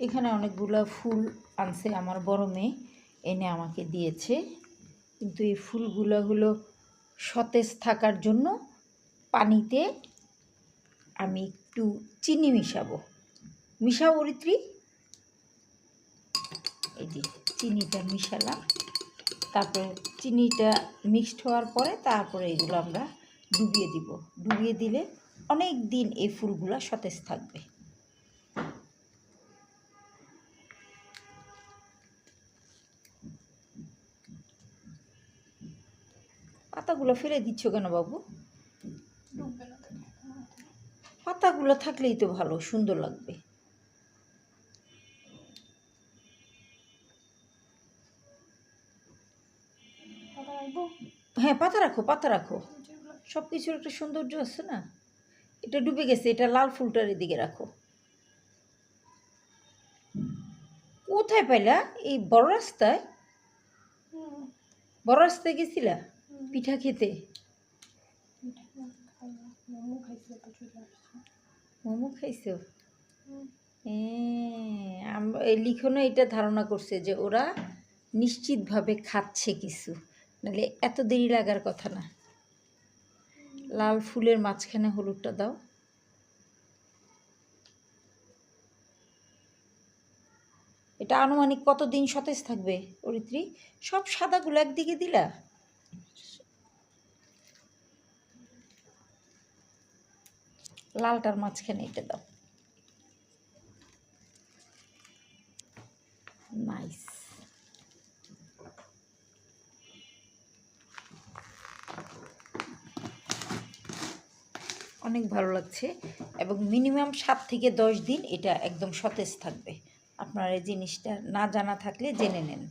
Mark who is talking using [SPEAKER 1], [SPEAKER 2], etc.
[SPEAKER 1] এখানে অনেকগুলো ফুল আনছে আমার বড় মেয়ে, এনে আমাকে দিয়েছে। কিন্তু এই ফুলগুলো হলো সতেজ থাকার জন্য পানিতে আমি একটু চিনি মিশাবো। অরিত্রী, এই যে চিনিটা মিশালাম। তারপরে চিনিটা মিক্সড হওয়ার পরে তারপরে এগুলো আমরা ডুবিয়ে দিব। ডুবিয়ে দিলে অনেক দিন এই ফুলগুলো সতেজ থাকবে। পাতাগুলো ফেলে দিচ্ছ কেন বাবু? পাতাগুলো থাকলেই তো ভালো, সুন্দর লাগবে। হ্যাঁ, পাতা রাখো, পাতা রাখো। সব কিছুর একটা সৌন্দর্য আছে না। এটা ডুবে গেছে, এটা লাল ফুলটার এদিকে রাখো। কোথায় পাইলা? এই বড় রাস্তায়? বড় রাস্তায় গেছিলা পিঠা খেতে? মোমো খাইছো? হ্যাঁ, লিখনো এটা ধারণা করছে যে ওরা নিশ্চিতভাবে খাচ্ছে কিছু, নাহলে এত দেরি লাগার কথা না। লাল ফুলের মাঝখানে হলুদটা দাও। এটা আনুমানিক কতদিন সতেজ থাকবে অরিত্রী? সব সাদাগুলো একদিকে দিলা? লালটার মাঝখানে এটা দাও। নাইস। অনেক ভালো লাগছে এবং মিনিমাম 7 থেকে 10 দিন এটা একদম সতেজ থাকবে। আপনার এই জিনিসটা না জানা থাকলে জেনে নেন।